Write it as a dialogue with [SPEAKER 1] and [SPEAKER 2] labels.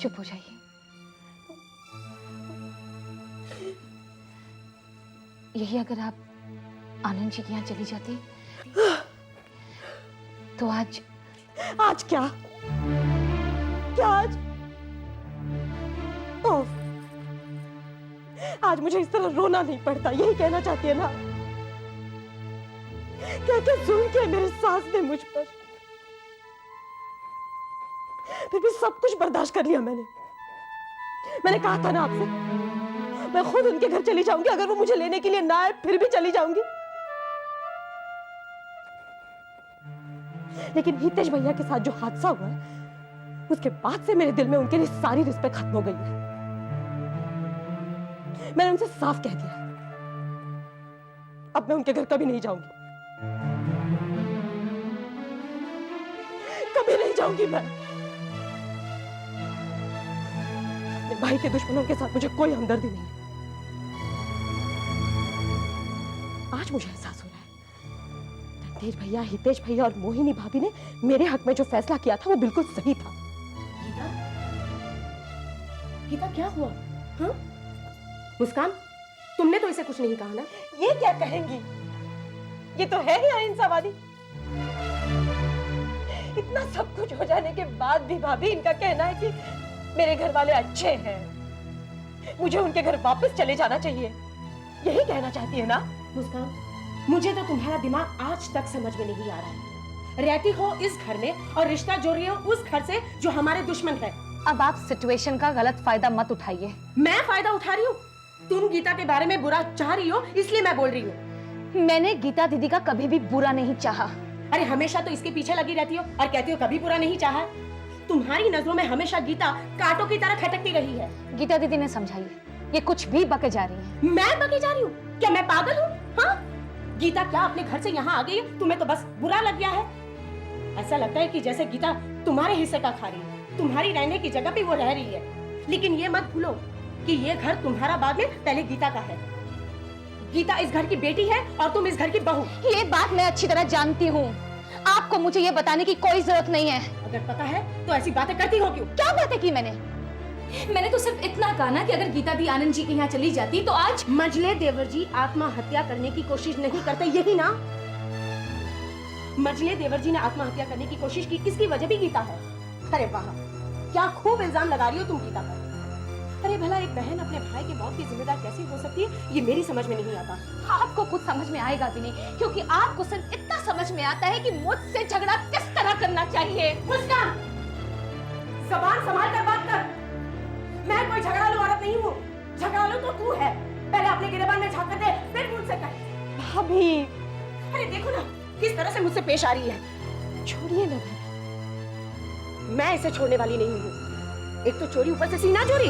[SPEAKER 1] चुप हो जाइए। यही अगर आप आनंद जी के यहाँ चली जाती तो आज
[SPEAKER 2] क्या क्या आज मुझे इस तरह रोना नहीं पड़ता, यही कहना चाहती है ना? क्या क्या जुल्म किया मेरे सास ने मुझ पर, फिर भी सब कुछ बर्दाश्त कर लिया मैंने कहा था ना आपसे, मैं खुद उनके घर चली जाऊंगी, अगर वो मुझे लेने के लिए ना आए फिर भी चली जाऊंगी। लेकिन हितेश भैया के साथ जो हादसा हुआ उसके बाद से मेरे दिल में उनके लिए सारी रिस्पेक्ट खत्म हो गई है। मैंने उनसे साफ कह दिया अब मैं उनके घर कभी नहीं जाऊंगी, कभी नहीं जाऊंगी मैं। मेरे भाई के दुश्मनों के साथ मुझे कोई हमदर्दी नहीं है। आज मुझे एहसास हो रहा है रणधीर भैया, हितेश भैया और मोहिनी भाभी ने मेरे हक में जो फैसला किया था वो बिल्कुल सही था।
[SPEAKER 3] गीता, गीता क्या हुआ? हाँ? मुस्कान, तुमने तो इसे कुछ नहीं कहा ना?
[SPEAKER 2] ये क्या कहेंगी, ये तो है ही अहिंसावादी। इतना सब कुछ हो जाने के बाद भी भाभी इनका कहना है कि मेरे घर वाले अच्छे हैं, मुझे उनके घर वापस चले जाना चाहिए, यही कहना चाहती है ना?
[SPEAKER 3] मुस्कान, मुझे तो तुम्हारा दिमाग आज तक समझ में नहीं आ रहा है। रहती हो इस घर में और रिश्ता जोड़ रही हो उस घर से जो हमारे दुश्मन है।
[SPEAKER 1] अब आप सिचुएशन का गलत फायदा मत उठाइए।
[SPEAKER 3] मैं फायदा उठा रही हूँ? तुम गीता के बारे में बुरा चाह रही हो इसलिए मैं बोल रही हूँ।
[SPEAKER 1] मैंने गीता दीदी का कभी भी बुरा नहीं चाहा।
[SPEAKER 3] अरे हमेशा तो इसके पीछे लगी रहती हो और कहती हो कभी बुरा नहीं चाहा। तुम्हारी नजरों में हमेशा गीता कांटों की तरह खटकती रही है।
[SPEAKER 1] गीता दीदी ने समझाइए, ये कुछ भी बके जा रही है।
[SPEAKER 3] मैं बके जा रही हूँ? क्या मैं पागल हूँ? हाँ? गीता क्या अपने घर से यहाँ आ गई है, तुम्हें तो बस बुरा लग गया है। ऐसा लगता है कि जैसे गीता तुम्हारे हिस्से का खा रही है, तुम्हारी रहने की जगह पे वो रह रही है। लेकिन ये मत भूलो कि ये घर तुम्हारा बाद में पहले गीता का है। गीता इस घर की बेटी है और तुम इस घर की बहू।
[SPEAKER 1] ये बात मैं अच्छी तरह जानती हूँ, आपको मुझे ये बताने की कोई जरूरत नहीं है।
[SPEAKER 3] अगर पता है तो ऐसी बातें करती हो क्यों?
[SPEAKER 1] क्या बातें की मैंने?
[SPEAKER 4] मैंने तो सिर्फ इतना कहा ना कि अगर गीता दी आनंद जी के यहाँ चली जाती तो आज
[SPEAKER 3] मजले देवर जी आत्महत्या करने की कोशिश नहीं करते, यही ना? मजले देवर जी ने आत्महत्या करने की कोशिश की, इसकी वजह भी गीता है। अरे वाह, क्या खूब इल्जाम लगा रही हो तुम गीता पर। अरे भला एक बहन अपने भाई की मौत की जिम्मेदार कैसे हो सकती है, ये मेरी समझ में नहीं आता।
[SPEAKER 1] आपको कुछ समझ में आएगा भी नहीं, क्योंकि आपको सिर्फ इतना समझ में आता है कि मुझसे झगड़ा किस तरह करना चाहिए।
[SPEAKER 3] मुस्कान, ज़बान संभाल कर बात कर। मैं कोई झगड़ालू औरत नहीं हूँ, झगड़ालू तो तू है। पहले अपने गिरेबान में झांक कर दे, फिर मुझसे कह।
[SPEAKER 2] भाभी,
[SPEAKER 3] अरे देखो ना किस तरह से मुझसे पेश आ रही है।
[SPEAKER 2] छोड़िए ना।
[SPEAKER 3] मैं इसे छोड़ने वाली नहीं हूँ। एक तो चोरी ऊपर से सीना चोरी।